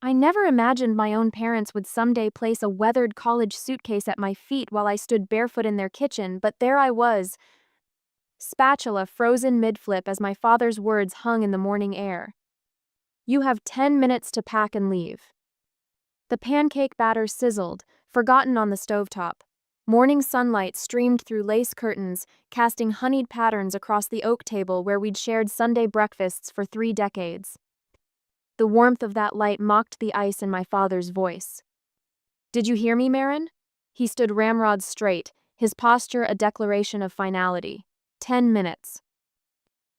I never imagined my own parents would someday place a weathered college suitcase at my feet while I stood barefoot in their kitchen, but there I was, spatula frozen mid-flip as my father's words hung in the morning air. You have 10 minutes to pack and leave. The pancake batter sizzled, forgotten on the stovetop. Morning sunlight streamed through lace curtains, casting honeyed patterns across the oak table where we'd shared Sunday breakfasts for 3 decades. The warmth of that light mocked the ice in my father's voice. Did you hear me, Marin? He stood ramrod straight, his posture a declaration of finality. 10 minutes.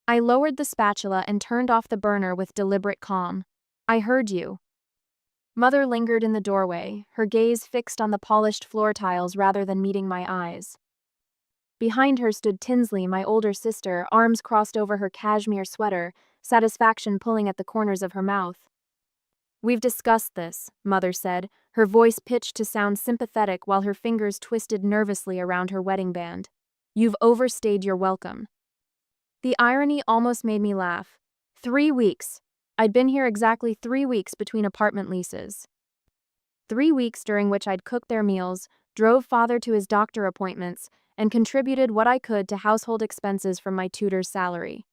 I lowered the spatula and turned off the burner with deliberate calm. I heard you. Mother lingered in the doorway, her gaze fixed on the polished floor tiles rather than meeting my eyes. Behind her stood Tinsley, my older sister, arms crossed over her cashmere sweater, satisfaction pulling at the corners of her mouth. We've discussed this, Mother said, her voice pitched to sound sympathetic while her fingers twisted nervously around her wedding band. You've overstayed your welcome. The irony almost made me laugh. 3 weeks. I'd been here exactly 3 weeks between apartment leases. 3 weeks during which I'd cooked their meals, drove father to his doctor appointments, and contributed what I could to household expenses from my tutor's salary.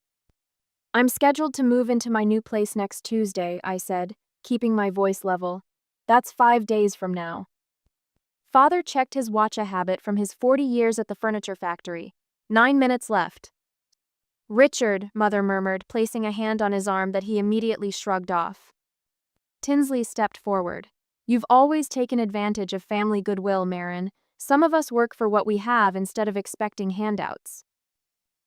I'm scheduled to move into my new place next Tuesday, I said, keeping my voice level. That's 5 days from now. Father checked his watch, a habit from his 40 years at the furniture factory. 9 minutes left. Richard, Mother murmured, placing a hand on his arm that he immediately shrugged off. Tinsley stepped forward. You've always taken advantage of family goodwill, Marin. Some of us work for what we have instead of expecting handouts.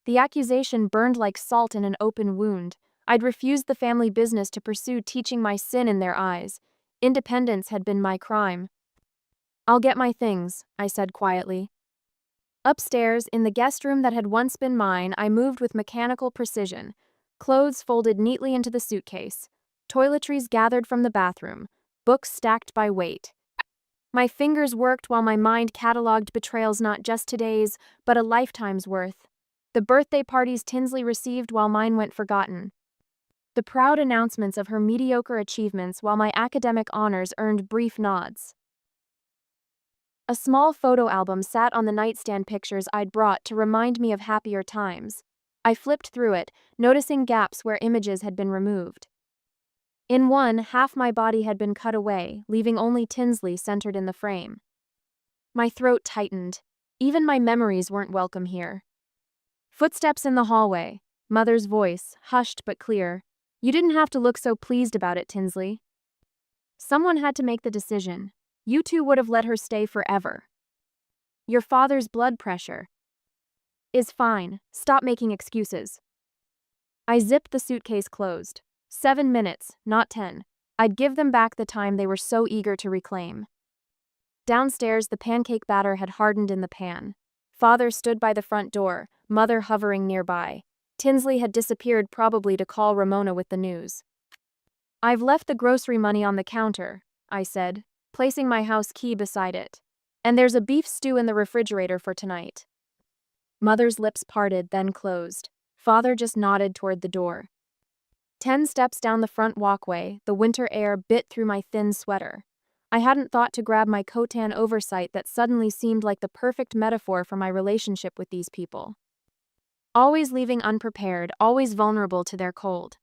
The accusation burned like salt in an open wound. I'd refused the family business to pursue teaching my sin in their eyes. Independence had been my crime. I'll get my things, I said quietly. Upstairs, in the guest room that had once been mine, I moved with mechanical precision. Clothes folded neatly into the suitcase. Toiletries gathered from the bathroom. Books stacked by weight. My fingers worked while my mind cataloged betrayals not just today's, but a lifetime's worth. The birthday parties Tinsley received while mine went forgotten. The proud announcements of her mediocre achievements while my academic honors earned brief nods. A small photo album sat on the nightstand, pictures I'd brought to remind me of happier times. I flipped through it, noticing gaps where images had been removed. In one, half my body had been cut away, leaving only Tinsley centered in the frame. My throat tightened. Even my memories weren't welcome here. Footsteps in the hallway. Mother's voice, hushed but clear. You didn't have to look so pleased about it, Tinsley. Someone had to make the decision. You two would have let her stay forever. Your father's blood pressure is fine. Stop making excuses. I zipped the suitcase closed. 7 minutes, not 10. I'd give them back the time they were so eager to reclaim. Downstairs, the pancake batter had hardened in the pan. Father stood by the front door, Mother hovering nearby. Tinsley had disappeared, probably to call Ramona with the news. I've left the grocery money on the counter, I said, placing my house key beside it. And there's a beef stew in the refrigerator for tonight. Mother's lips parted, then closed. Father just nodded toward the door. 10 steps down the front walkway, the winter air bit through my thin sweater. I hadn't thought to grab my Khotan oversight that suddenly seemed like the perfect metaphor for my relationship with these people. Always leaving unprepared, always vulnerable to their cold.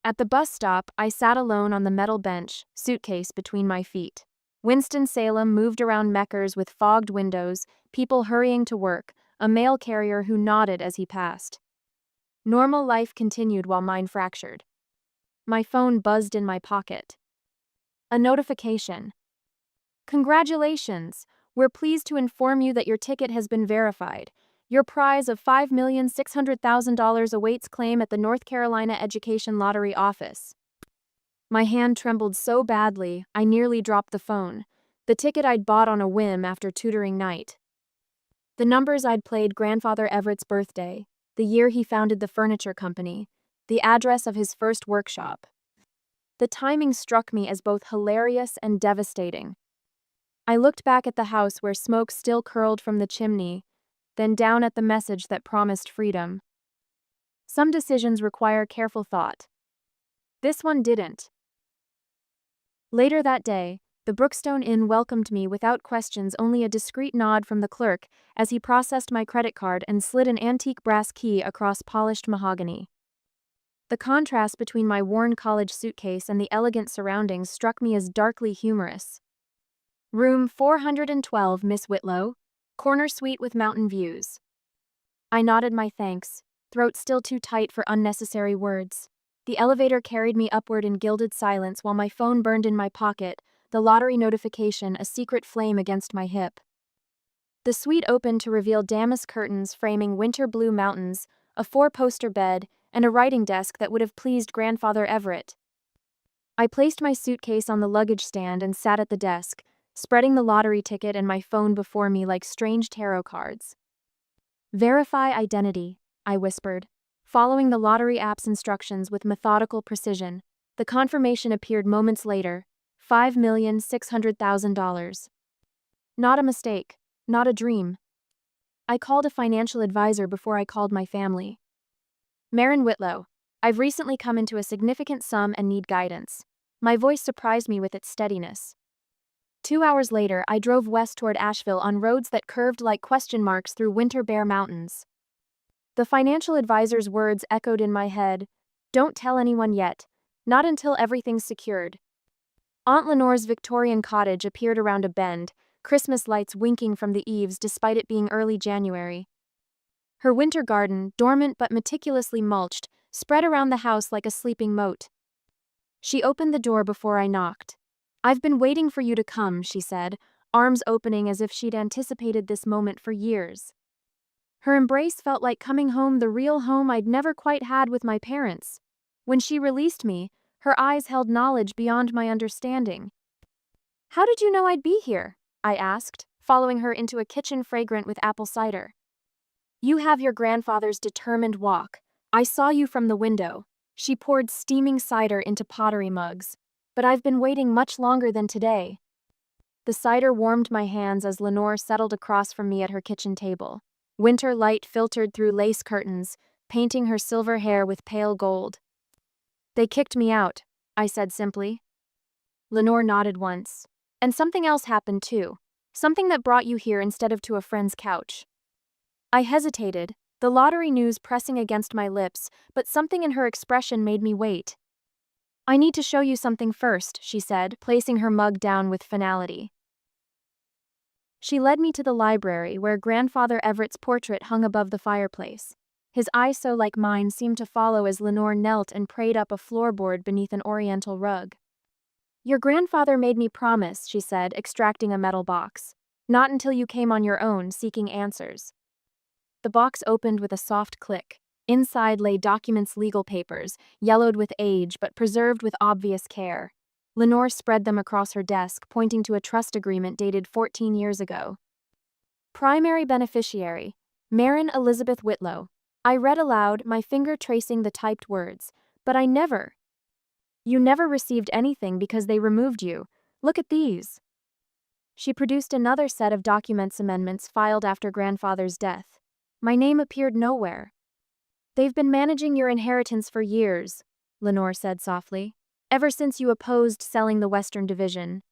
At the bus stop, I sat alone on the metal bench, suitcase between my feet. Winston-Salem moved around Meckers with fogged windows, people hurrying to work, a mail carrier who nodded as he passed. Normal life continued while mine fractured. My phone buzzed in my pocket. A notification. Congratulations! We're pleased to inform you that your ticket has been verified. Your prize of $5,600,000 awaits claim at the North Carolina Education Lottery office. My hand trembled so badly, I nearly dropped the phone. The ticket I'd bought on a whim after tutoring night. The numbers I'd played: Grandfather Everett's birthday, the year he founded the furniture company, the address of his first workshop. The timing struck me as both hilarious and devastating. I looked back at the house where smoke still curled from the chimney, then down at the message that promised freedom. Some decisions require careful thought. This one didn't. Later that day, the Brookstone Inn welcomed me without questions, only a discreet nod from the clerk as he processed my credit card and slid an antique brass key across polished mahogany. The contrast between my worn college suitcase and the elegant surroundings struck me as darkly humorous. Room 412, Miss Whitlow. Corner suite with mountain views. I nodded my thanks, throat still too tight for unnecessary words. The elevator carried me upward in gilded silence while my phone burned in my pocket, the lottery notification a secret flame against my hip. The suite opened to reveal damask curtains framing winter blue mountains, a four-poster bed, and a writing desk that would have pleased Grandfather Everett. I placed my suitcase on the luggage stand and sat at the desk, spreading the lottery ticket and my phone before me like strange tarot cards. Verify identity, I whispered, following the lottery app's instructions with methodical precision. The confirmation appeared moments later, $5,600,000. Not a mistake, not a dream. I called a financial advisor before I called my family. Marin Whitlow, I've recently come into a significant sum and need guidance. My voice surprised me with its steadiness. 2 hours later, I drove west toward Asheville on roads that curved like question marks through winter bare mountains. The financial advisor's words echoed in my head. Don't tell anyone yet. Not until everything's secured. Aunt Lenore's Victorian cottage appeared around a bend, Christmas lights winking from the eaves despite it being early January. Her winter garden, dormant but meticulously mulched, spread around the house like a sleeping moat. She opened the door before I knocked. I've been waiting for you to come, she said, arms opening as if she'd anticipated this moment for years. Her embrace felt like coming home, the real home I'd never quite had with my parents. When she released me, her eyes held knowledge beyond my understanding. How did you know I'd be here? I asked, following her into a kitchen fragrant with apple cider. You have your grandfather's determined walk. I saw you from the window. She poured steaming cider into pottery mugs. But I've been waiting much longer than today. The cider warmed my hands as Lenore settled across from me at her kitchen table. Winter light filtered through lace curtains, painting her silver hair with pale gold. They kicked me out, I said simply. Lenore nodded once. And something else happened too. Something that brought you here instead of to a friend's couch. I hesitated, the lottery news pressing against my lips, but something in her expression made me wait. I need to show you something first, she said, placing her mug down with finality. She led me to the library where Grandfather Everett's portrait hung above the fireplace. His eyes so like mine seemed to follow as Lenore knelt and prayed up a floorboard beneath an oriental rug. Your grandfather made me promise, she said, extracting a metal box. Not until you came on your own, seeking answers. The box opened with a soft click. Inside lay documents, legal papers, yellowed with age but preserved with obvious care. Lenore spread them across her desk, pointing to a trust agreement dated 14 years ago. Primary beneficiary, Marin Elizabeth Whitlow. I read aloud, my finger tracing the typed words. But You never received anything because they removed you. Look at these. She produced another set of documents amendments filed after grandfather's death. My name appeared nowhere. They've been managing your inheritance for years, Lenore said softly, ever since you opposed selling the Western Division.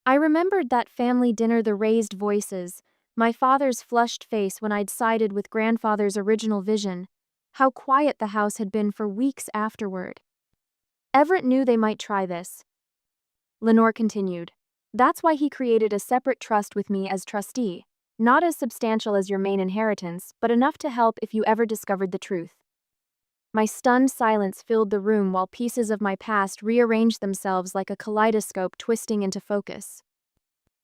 I remembered that family dinner, the raised voices, my father's flushed face when I'd sided with grandfather's original vision, how quiet the house had been for weeks afterward. Everett knew they might try this. Lenore continued. That's why he created a separate trust with me as trustee. Not as substantial as your main inheritance, but enough to help if you ever discovered the truth. My stunned silence filled the room while pieces of my past rearranged themselves like a kaleidoscope twisting into focus.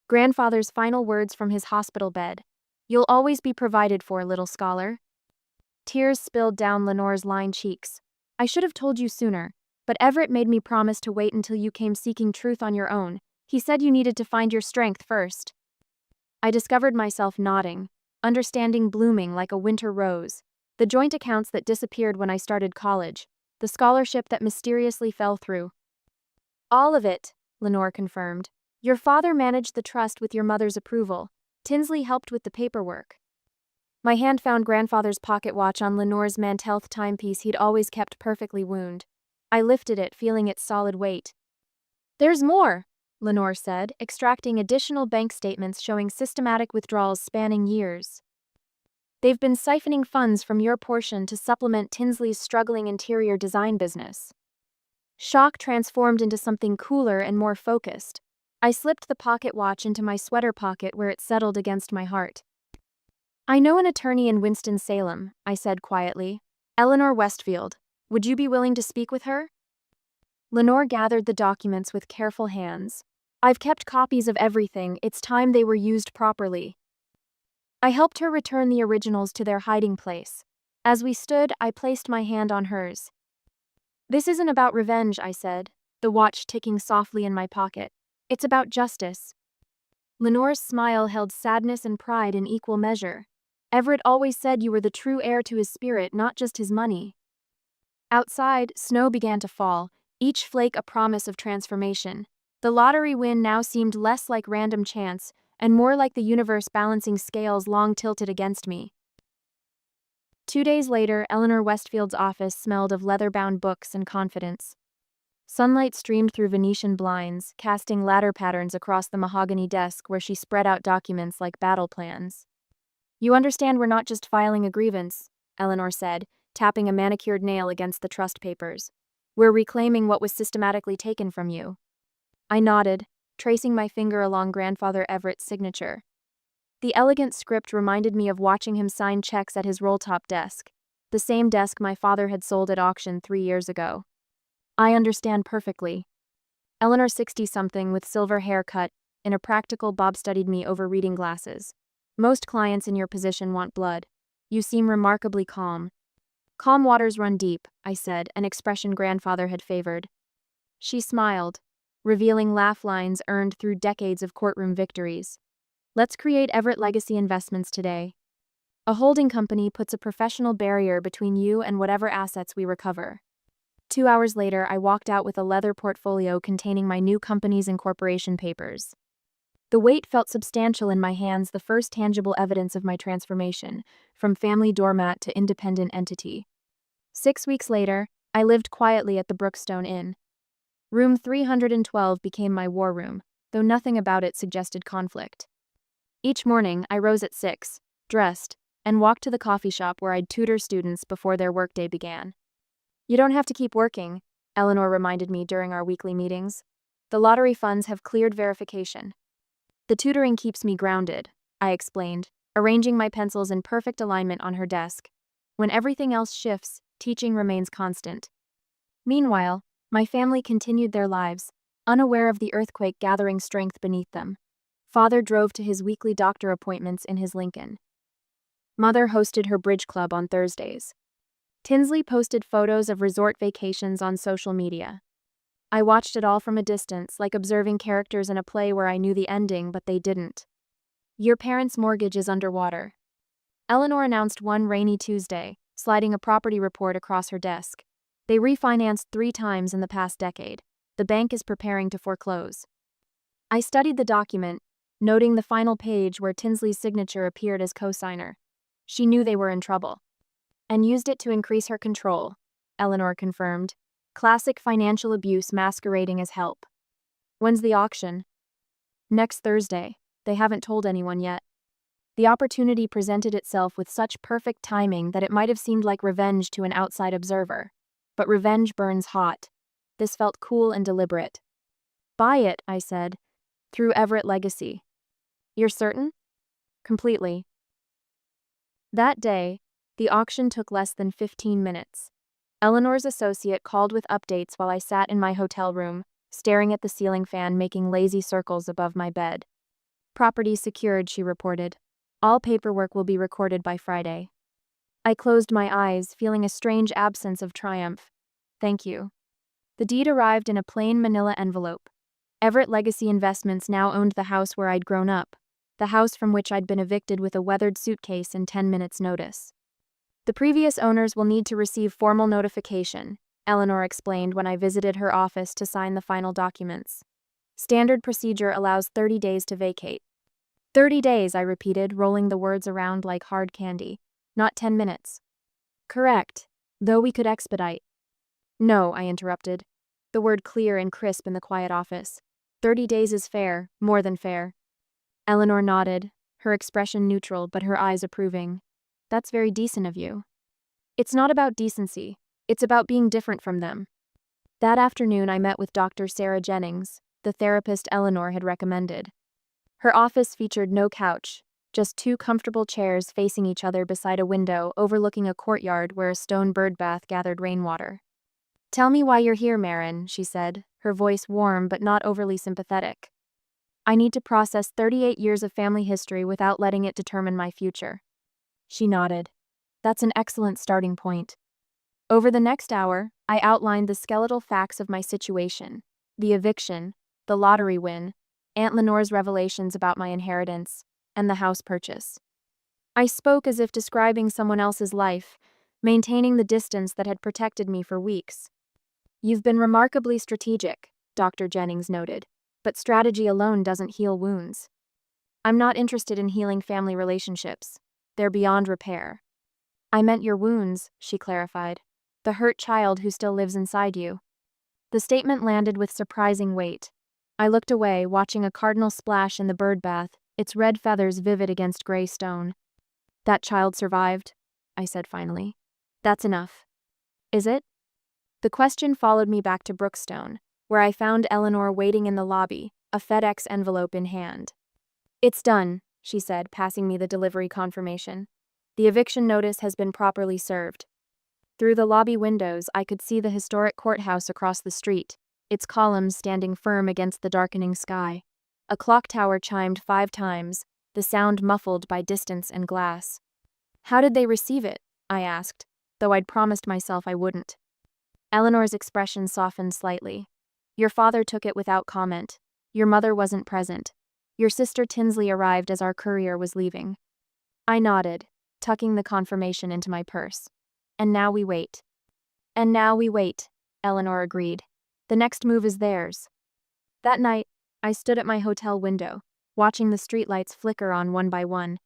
Grandfather's final words from his hospital bed. You'll always be provided for, little scholar. Tears spilled down Lenore's lined cheeks. I should have told you sooner, but Everett made me promise to wait until you came seeking truth on your own. He said you needed to find your strength first. I discovered myself nodding, understanding blooming like a winter rose, the joint accounts that disappeared when I started college, the scholarship that mysteriously fell through. All of it, Lenore confirmed. Your father managed the trust with your mother's approval. Tinsley helped with the paperwork. My hand found grandfather's pocket watch on Lenore's Mantelth timepiece he'd always kept perfectly wound. I lifted it, feeling its solid weight. There's more, Lenore said, extracting additional bank statements showing systematic withdrawals spanning years. They've been siphoning funds from your portion to supplement Tinsley's struggling interior design business. Shock transformed into something cooler and more focused. I slipped the pocket watch into my sweater pocket where it settled against my heart. I know an attorney in Winston-Salem, I said quietly. Eleanor Westfield. Would you be willing to speak with her? Lenore gathered the documents with careful hands. I've kept copies of everything, it's time they were used properly. I helped her return the originals to their hiding place. As we stood, I placed my hand on hers. This isn't about revenge, I said, the watch ticking softly in my pocket. It's about justice. Lenore's smile held sadness and pride in equal measure. Everett always said you were the true heir to his spirit, not just his money. Outside, snow began to fall, each flake a promise of transformation. The lottery win now seemed less like random chance, and more like the universe balancing scales long tilted against me. 2 days later, Eleanor Westfield's office smelled of leather-bound books and confidence. Sunlight streamed through Venetian blinds, casting ladder patterns across the mahogany desk where she spread out documents like battle plans. You understand we're not just filing a grievance, Eleanor said, tapping a manicured nail against the trust papers. We're reclaiming what was systematically taken from you. I nodded, tracing my finger along Grandfather Everett's signature. The elegant script reminded me of watching him sign checks at his roll-top desk, the same desk my father had sold at auction 3 years ago. I understand perfectly. Eleanor 60-something with silver haircut, in a practical Bob studied me over reading glasses. Most clients in your position want blood. You seem remarkably calm. Calm waters run deep, I said, an expression Grandfather had favored. She smiled, revealing laugh lines earned through decades of courtroom victories. Let's create Everett Legacy Investments today. A holding company puts a professional barrier between you and whatever assets we recover. 2 hours later, I walked out with a leather portfolio containing my new company's incorporation papers. The weight felt substantial in my hands, the first tangible evidence of my transformation, from family doormat to independent entity. 6 weeks later, I lived quietly at the Brookstone Inn. Room 312 became my war room, though nothing about it suggested conflict. Each morning, I rose at 6, dressed, and walked to the coffee shop where I'd tutor students before their workday began. You don't have to keep working, Eleanor reminded me during our weekly meetings. The lottery funds have cleared verification. The tutoring keeps me grounded, I explained, arranging my pencils in perfect alignment on her desk. When everything else shifts, teaching remains constant. Meanwhile, my family continued their lives, unaware of the earthquake gathering strength beneath them. Father drove to his weekly doctor appointments in his Lincoln. Mother hosted her bridge club on Thursdays. Tinsley posted photos of resort vacations on social media. I watched it all from a distance, like observing characters in a play where I knew the ending, but they didn't. Your parents' mortgage is underwater. Eleanor announced one rainy Tuesday, sliding a property report across her desk. They refinanced 3 times in the past decade. The bank is preparing to foreclose. I studied the document, noting the final page where Tinsley's signature appeared as co-signer. She knew they were in trouble. And used it to increase her control, Eleanor confirmed. Classic financial abuse masquerading as help. When's the auction? Next Thursday. They haven't told anyone yet. The opportunity presented itself with such perfect timing that it might have seemed like revenge to an outside observer. But revenge burns hot. This felt cool and deliberate. Buy it, I said, through Everett Legacy. You're certain? Completely. That day, the auction took less than 15 minutes. Eleanor's associate called with updates while I sat in my hotel room, staring at the ceiling fan making lazy circles above my bed. Property secured, she reported. All paperwork will be recorded by Friday. I closed my eyes, feeling a strange absence of triumph. Thank you. The deed arrived in a plain manila envelope. Everett Legacy Investments now owned the house where I'd grown up, the house from which I'd been evicted with a weathered suitcase in 10 minutes' notice. The previous owners will need to receive formal notification, Eleanor explained when I visited her office to sign the final documents. Standard procedure allows 30 days to vacate. 30 days, I repeated, rolling the words around like hard candy. Not 10 minutes. Correct, though we could expedite. No, I interrupted. the word clear and crisp in the quiet office. 30 days is fair, more than fair. Eleanor nodded, her expression neutral but her eyes approving. That's very decent of you. It's not about decency. It's about being different from them. That afternoon I met with Dr. Sarah Jennings, the therapist Eleanor had recommended. Her office featured no couch, just 2 comfortable chairs facing each other beside a window overlooking a courtyard where a stone birdbath gathered rainwater. "Tell me why you're here, Marin," she said, her voice warm but not overly sympathetic. "I need to process 38 years of family history without letting it determine my future." She nodded. "That's an excellent starting point." Over the next hour, I outlined the skeletal facts of my situation: the eviction, the lottery win, Aunt Lenore's revelations about my inheritance, and the house purchase. I spoke as if describing someone else's life, maintaining the distance that had protected me for weeks. "You've been remarkably strategic," Dr. Jennings noted, "but strategy alone doesn't heal wounds." "I'm not interested in healing family relationships. They're beyond repair." "I meant your wounds," she clarified. "The hurt child who still lives inside you." The statement landed with surprising weight. I looked away, watching a cardinal splash in the birdbath, its red feathers vivid against gray stone. "That child survived," I said finally. "That's enough." "Is it?" The question followed me back to Brookstone, where I found Eleanor waiting in the lobby, a FedEx envelope in hand. "It's done," she said, passing me the delivery confirmation. "The eviction notice has been properly served." Through the lobby windows, I could see the historic courthouse across the street, its columns standing firm against the darkening sky. A clock tower chimed 5 times, the sound muffled by distance and glass. "How did they receive it?" I asked, though I'd promised myself I wouldn't. Eleanor's expression softened slightly. "Your father took it without comment. Your mother wasn't present. Your sister Tinsley arrived as our courier was leaving." I nodded, tucking the confirmation into my purse. "And now we wait." "And now we wait," Eleanor agreed. "The next move is theirs." That night, I stood at my hotel window, watching the streetlights flicker on one by one.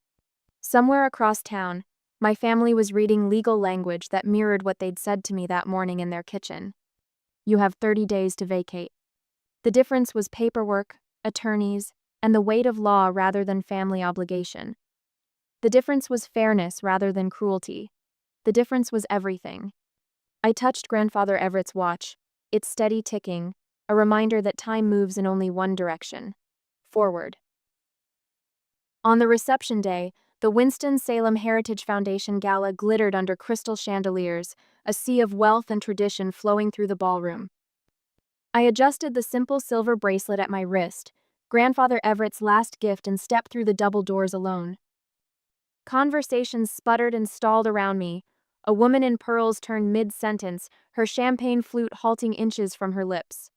Somewhere across town, my family was reading legal language that mirrored what they'd said to me that morning in their kitchen. "You have 30 days to vacate." The difference was paperwork, attorneys, and the weight of law rather than family obligation. The difference was fairness rather than cruelty. The difference was everything. I touched Grandfather Everett's watch, its steady ticking, a reminder that time moves in only one direction: forward. On the reception day, the Winston-Salem Heritage Foundation Gala glittered under crystal chandeliers, a sea of wealth and tradition flowing through the ballroom. I adjusted the simple silver bracelet at my wrist, Grandfather Everett's last gift, and stepped through the double doors alone. Conversations sputtered and stalled around me. A woman in pearls turned mid-sentence, her champagne flute halting inches from her lips.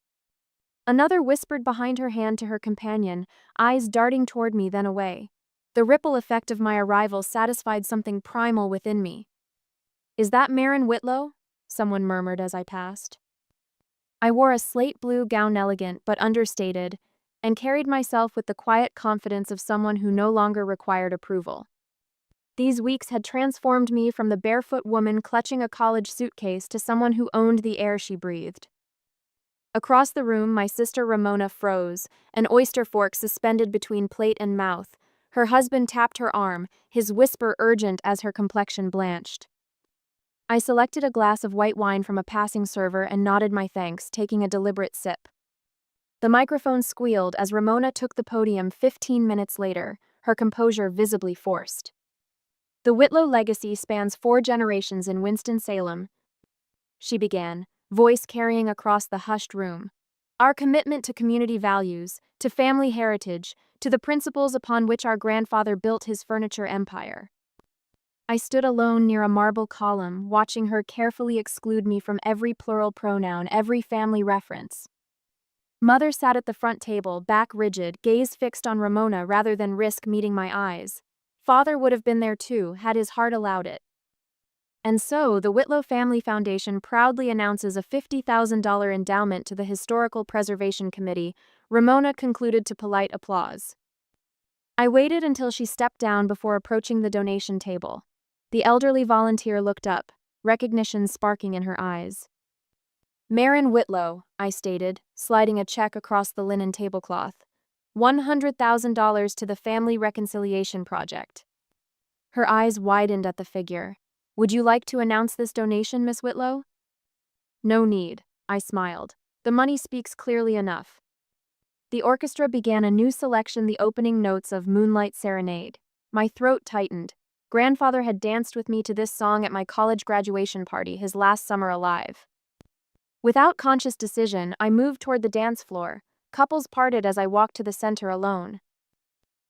Another whispered behind her hand to her companion, eyes darting toward me then away. The ripple effect of my arrival satisfied something primal within me. "Is that Marin Whitlow?" someone murmured as I passed. I wore a slate blue gown, elegant but understated, and carried myself with the quiet confidence of someone who no longer required approval. These weeks had transformed me from the barefoot woman clutching a college suitcase to someone who owned the air she breathed. Across the room, my sister Ramona froze, an oyster fork suspended between plate and mouth. Her husband tapped her arm, his whisper urgent as her complexion blanched. I selected a glass of white wine from a passing server and nodded my thanks, taking a deliberate sip. The microphone squealed as Ramona took the podium 15 minutes later, her composure visibly forced. "The Whitlow legacy spans 4 generations in Winston-Salem," she began, voice carrying across the hushed room. "Our commitment to community values, to family heritage, to the principles upon which our grandfather built his furniture empire." I stood alone near a marble column, watching her carefully exclude me from every plural pronoun, every family reference. Mother sat at the front table, back rigid, gaze fixed on Ramona rather than risk meeting my eyes. Father would have been there too, had his heart allowed it. And so, the Whitlow Family Foundation proudly announces a $50,000 endowment to the Historical Preservation Committee, Ramona concluded to polite applause. I waited until she stepped down before approaching the donation table. The elderly volunteer looked up, recognition sparking in her eyes. Marin Whitlow, I stated, sliding a check across the linen tablecloth. $100,000 to the Family Reconciliation Project. Her eyes widened at the figure. Would you like to announce this donation, Miss Whitlow? No need, I smiled. The money speaks clearly enough. The orchestra began a new selection, the opening notes of Moonlight Serenade. My throat tightened. Grandfather had danced with me to this song at my college graduation party, his last summer alive. Without conscious decision, I moved toward the dance floor. Couples parted as I walked to the center alone.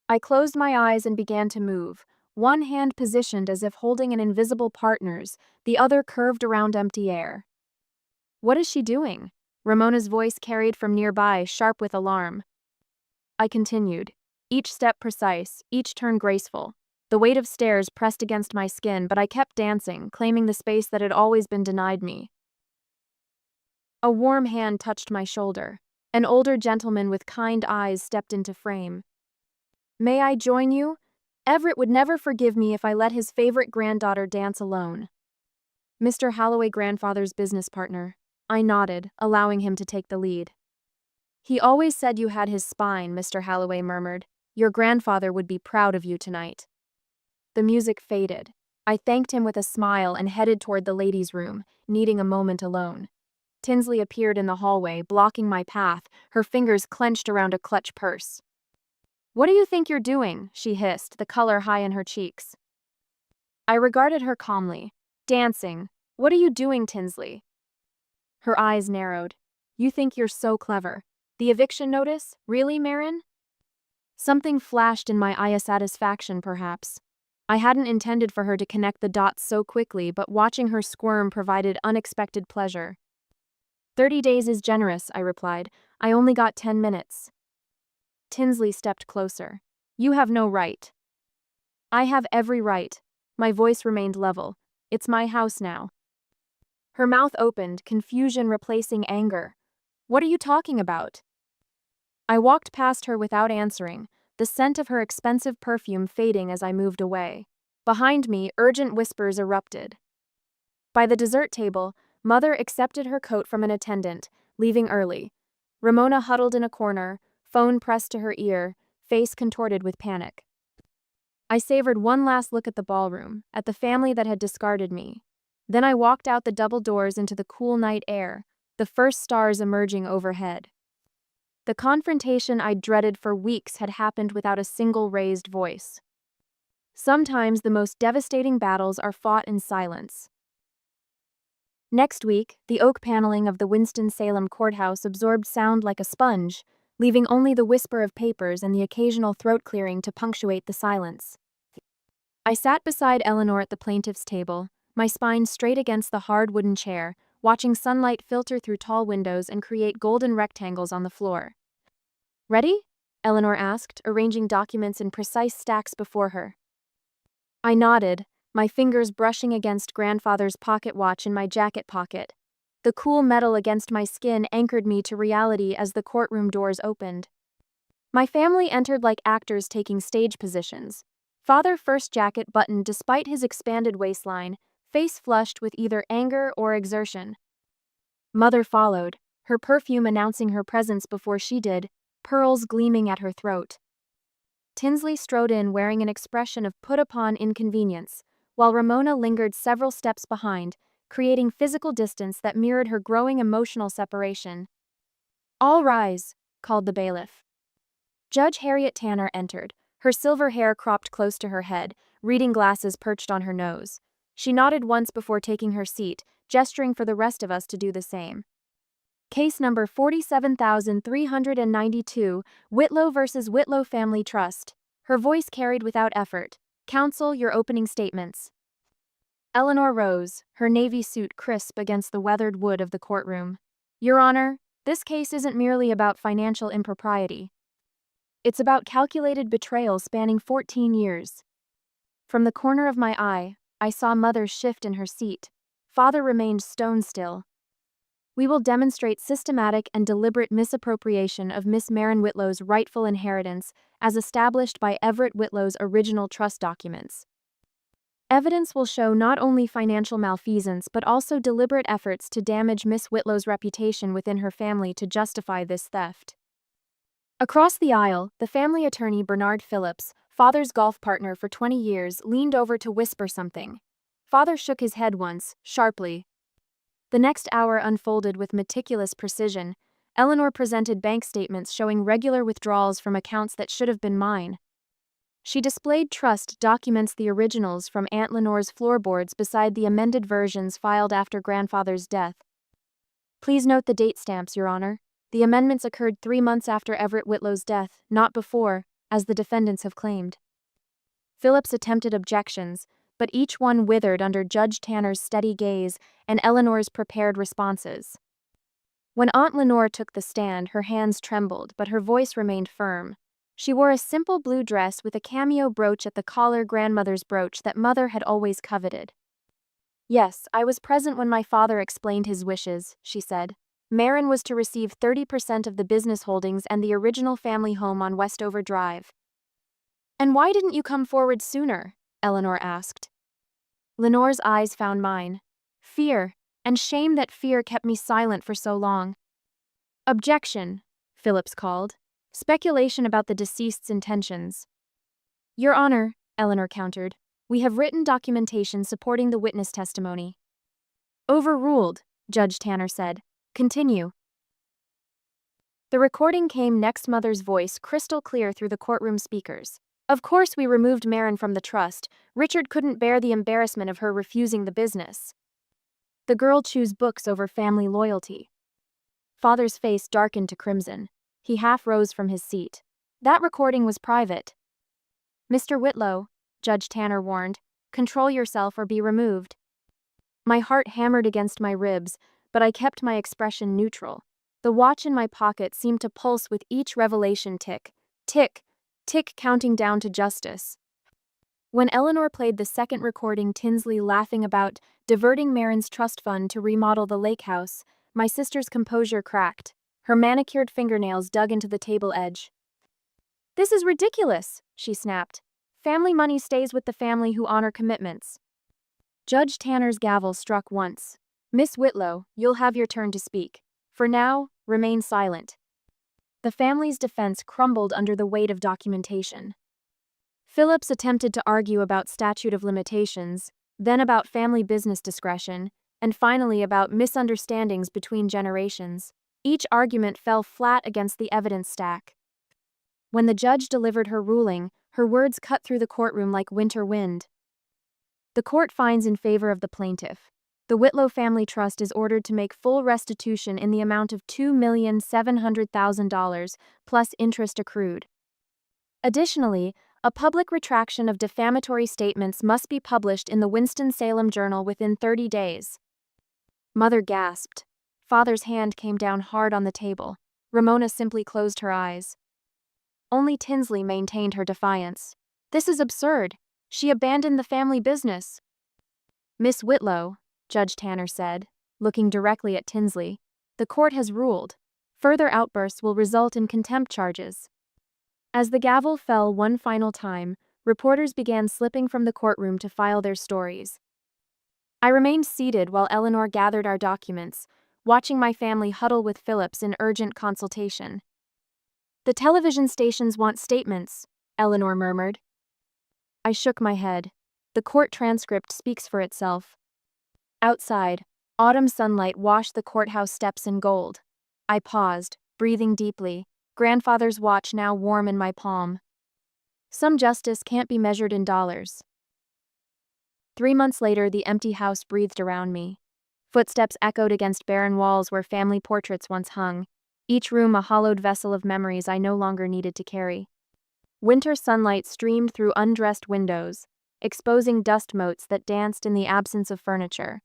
I closed my eyes and began to move, one hand positioned as if holding an invisible partner's, the other curved around empty air. What is she doing? Ramona's voice carried from nearby, sharp with alarm. I continued, each step precise, each turn graceful. The weight of stairs pressed against my skin, but I kept dancing, claiming the space that had always been denied me. A warm hand touched my shoulder. An older gentleman with kind eyes stepped into frame. May I join you? Everett would never forgive me if I let his favorite granddaughter dance alone. Mr. Holloway, grandfather's business partner. I nodded, allowing him to take the lead. He always said you had his spine, Mr. Holloway murmured. Your grandfather would be proud of you tonight. The music faded. I thanked him with a smile and headed toward the ladies' room, needing a moment alone. Tinsley appeared in the hallway, blocking my path, her fingers clenched around a clutch purse. What do you think you're doing? She hissed, the color high in her cheeks. I regarded her calmly. Dancing. What are you doing, Tinsley? Her eyes narrowed. You think you're so clever. The eviction notice? Really, Marin? Something flashed in my eye, a satisfaction, perhaps. I hadn't intended for her to connect the dots so quickly, but watching her squirm provided unexpected pleasure. 30 days is generous, I replied. I only got 10 minutes. Tinsley stepped closer. You have no right. I have every right. My voice remained level. It's my house now. Her mouth opened, confusion replacing anger. What are you talking about? I walked past her without answering, the scent of her expensive perfume fading as I moved away. Behind me, urgent whispers erupted. By the dessert table, Mother accepted her coat from an attendant, leaving early. Ramona huddled in a corner, phone pressed to her ear, face contorted with panic. I savored one last look at the ballroom, at the family that had discarded me. Then I walked out the double doors into the cool night air, the first stars emerging overhead. The confrontation I'd dreaded for weeks had happened without a single raised voice. Sometimes the most devastating battles are fought in silence. Next week, the oak paneling of the Winston-Salem courthouse absorbed sound like a sponge, leaving only the whisper of papers and the occasional throat clearing to punctuate the silence. I sat beside Eleanor at the plaintiff's table, my spine straight against the hard wooden chair, watching sunlight filter through tall windows and create golden rectangles on the floor. Ready? Eleanor asked, arranging documents in precise stacks before her. I nodded, my fingers brushing against grandfather's pocket watch in my jacket pocket. The cool metal against my skin anchored me to reality as the courtroom doors opened. My family entered like actors taking stage positions. Father first, jacket buttoned despite his expanded waistline, face flushed with either anger or exertion. Mother followed, her perfume announcing her presence before she did, pearls gleaming at her throat. Tinsley strode in wearing an expression of put-upon inconvenience, while Ramona lingered several steps behind, creating physical distance that mirrored her growing emotional separation. All rise, called the bailiff. Judge Harriet Tanner entered, her silver hair cropped close to her head, reading glasses perched on her nose. She nodded once before taking her seat, gesturing for the rest of us to do the same. Case number 47,392, Whitlow versus Whitlow Family Trust. Her voice carried without effort. Counsel, your opening statements. Eleanor rose, her navy suit crisp against the weathered wood of the courtroom. Your Honor, this case isn't merely about financial impropriety. It's about calculated betrayal spanning 14 years. From the corner of my eye, I saw Mother shift in her seat. Father remained stone still. We will demonstrate systematic and deliberate misappropriation of Miss Marin Whitlow's rightful inheritance as established by Everett Whitlow's original trust documents. Evidence will show not only financial malfeasance but also deliberate efforts to damage Miss Whitlow's reputation within her family to justify this theft. Across the aisle, the family attorney Bernard Phillips, father's golf partner for 20 years, leaned over to whisper something. Father shook his head once, sharply. The next hour unfolded with meticulous precision. Eleanor presented bank statements showing regular withdrawals from accounts that should have been mine. She displayed trust documents, the originals from Aunt Lenore's floorboards beside the amended versions filed after grandfather's death. Please note the date stamps, Your Honor. The amendments occurred 3 months after Everett Whitlow's death, not before, as the defendants have claimed. Phillips attempted objections, but each one withered under Judge Tanner's steady gaze and Eleanor's prepared responses. When Aunt Lenore took the stand, her hands trembled, but her voice remained firm. She wore a simple blue dress with a cameo brooch at the collar, grandmother's brooch that Mother had always coveted. Yes, I was present when my father explained his wishes, she said. Marin was to receive 30% of the business holdings and the original family home on Westover Drive. And why didn't you come forward sooner? Eleanor asked. Lenore's eyes found mine. Fear, and shame that fear kept me silent for so long. Objection, Phillips called. Speculation about the deceased's intentions. Your Honor, Eleanor countered, we have written documentation supporting the witness testimony. Overruled, Judge Tanner said. Continue. The recording came next, Mother's voice crystal clear through the courtroom speakers. Of course we removed Marin from the trust. Richard couldn't bear the embarrassment of her refusing the business. The girl chose books over family loyalty. Father's face darkened to crimson. He half rose from his seat. That recording was private. Mr. Whitlow, Judge Tanner warned, control yourself or be removed. My heart hammered against my ribs, but I kept my expression neutral. The watch in my pocket seemed to pulse with each revelation, tick, tick, tick, counting down to justice. When Eleanor played the second recording, Tinsley laughing about diverting Marin's trust fund to remodel the lake house, my sister's composure cracked. Her manicured fingernails dug into the table edge. This is ridiculous, she snapped. Family money stays with the family who honor commitments. Judge Tanner's gavel struck once. Miss Whitlow, you'll have your turn to speak. For now, remain silent. The family's defense crumbled under the weight of documentation. Phillips attempted to argue about statute of limitations, then about family business discretion, and finally about misunderstandings between generations. Each argument fell flat against the evidence stack. When the judge delivered her ruling, her words cut through the courtroom like winter wind. The court finds in favor of the plaintiff. The Whitlow Family Trust is ordered to make full restitution in the amount of $2,700,000 plus interest accrued. Additionally, a public retraction of defamatory statements must be published in the Winston-Salem Journal within 30 days. Mother gasped. Father's hand came down hard on the table. Ramona simply closed her eyes. Only Tinsley maintained her defiance. This is absurd. She abandoned the family business. Miss Whitlow, Judge Tanner said, looking directly at Tinsley, the court has ruled. Further outbursts will result in contempt charges. As the gavel fell one final time, reporters began slipping from the courtroom to file their stories. I remained seated while Eleanor gathered our documents, watching my family huddle with Phillips in urgent consultation. The television stations want statements, Eleanor murmured. I shook my head. The court transcript speaks for itself. Outside, autumn sunlight washed the courthouse steps in gold. I paused, breathing deeply, grandfather's watch now warm in my palm. Some justice can't be measured in dollars. 3 months later, the empty house breathed around me. Footsteps echoed against barren walls where family portraits once hung, each room a hollowed vessel of memories I no longer needed to carry. Winter sunlight streamed through undressed windows, exposing dust motes that danced in the absence of furniture.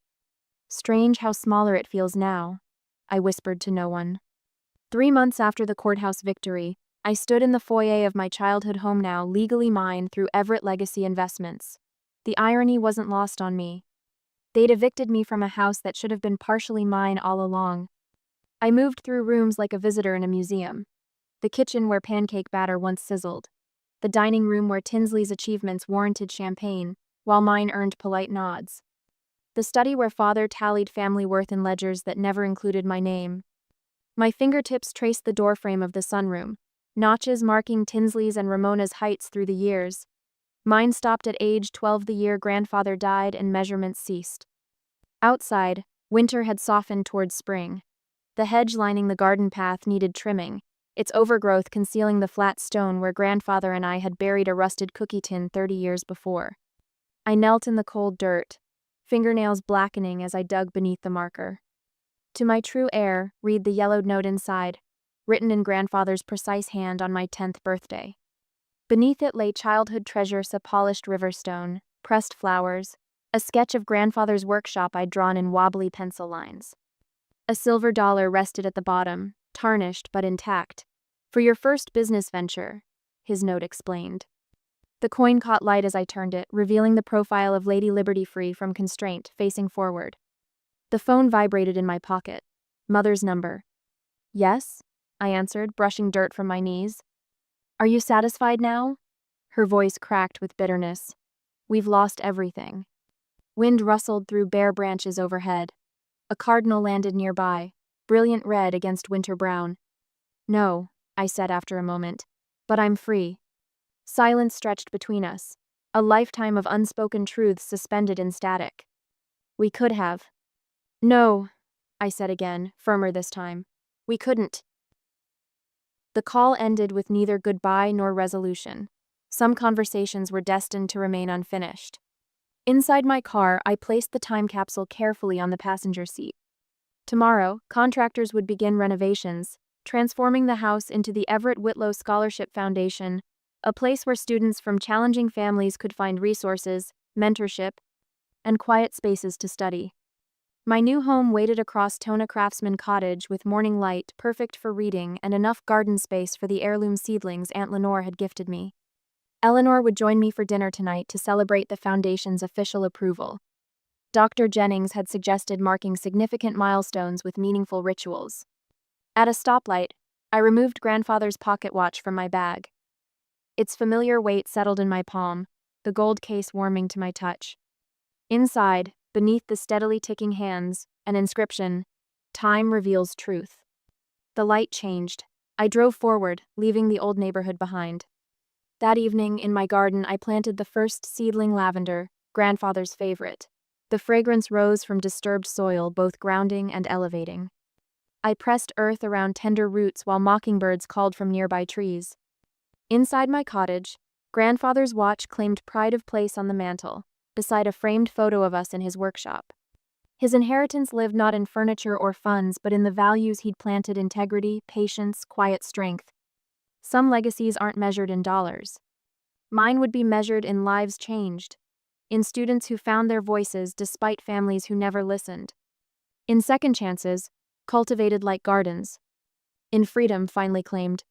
Strange how smaller it feels now, I whispered to no one. 3 months after the courthouse victory, I stood in the foyer of my childhood home, now legally mine through Everett Legacy Investments. The irony wasn't lost on me. They'd evicted me from a house that should have been partially mine all along. I moved through rooms like a visitor in a museum. The kitchen where pancake batter once sizzled. The dining room where Tinsley's achievements warranted champagne. while mine earned polite nods. The study where father tallied family worth in ledgers that never included my name. My fingertips traced the doorframe of the sunroom, notches marking Tinsley's and Ramona's heights through the years. Mine stopped at age 12 the year grandfather died and measurements ceased. Outside, winter had softened towards spring. The hedge lining the garden path needed trimming, its overgrowth concealing the flat stone where grandfather and I had buried a rusted cookie tin 30 years before. I knelt in the cold dirt, fingernails blackening as I dug beneath the marker. To my true heir, read the yellowed note inside, written in grandfather's precise hand on my 10th birthday. Beneath it lay childhood treasures, a polished river stone, pressed flowers, a sketch of grandfather's workshop I'd drawn in wobbly pencil lines. A silver dollar rested at the bottom, tarnished but intact. For your first business venture, his note explained. The coin caught light as I turned it, revealing the profile of Lady Liberty free from constraint, facing forward. The phone vibrated in my pocket. Mother's number. Yes, I answered, brushing dirt from my knees. Are you satisfied now? Her voice cracked with bitterness. We've lost everything. Wind rustled through bare branches overhead. A cardinal landed nearby, brilliant red against winter brown. No, I said after a moment, but I'm free. Silence stretched between us, a lifetime of unspoken truths suspended in static. We could have. No, I said again, firmer this time. We couldn't. The call ended with neither goodbye nor resolution. Some conversations were destined to remain unfinished. Inside my car, I placed the time capsule carefully on the passenger seat. Tomorrow, contractors would begin renovations, transforming the house into the Everett Whitlow Scholarship Foundation, a place where students from challenging families could find resources, mentorship, and quiet spaces to study. My new home waited across Tona Craftsman Cottage with morning light, perfect for reading, and enough garden space for the heirloom seedlings Aunt Lenore had gifted me. Eleanor would join me for dinner tonight to celebrate the foundation's official approval. Dr. Jennings had suggested marking significant milestones with meaningful rituals. At a stoplight, I removed grandfather's pocket watch from my bag. Its familiar weight settled in my palm, the gold case warming to my touch. Inside, beneath the steadily ticking hands, an inscription, "Time reveals truth." The light changed. I drove forward, leaving the old neighborhood behind. That evening, in my garden, I planted the first seedling lavender, grandfather's favorite. The fragrance rose from disturbed soil, both grounding and elevating. I pressed earth around tender roots while mockingbirds called from nearby trees. Inside my cottage, grandfather's watch claimed pride of place on the mantel, beside a framed photo of us in his workshop. His inheritance lived not in furniture or funds, but in the values he'd planted: integrity, patience, quiet strength. Some legacies aren't measured in dollars. Mine would be measured in lives changed, in students who found their voices despite families who never listened, in second chances, cultivated like gardens, in freedom finally claimed,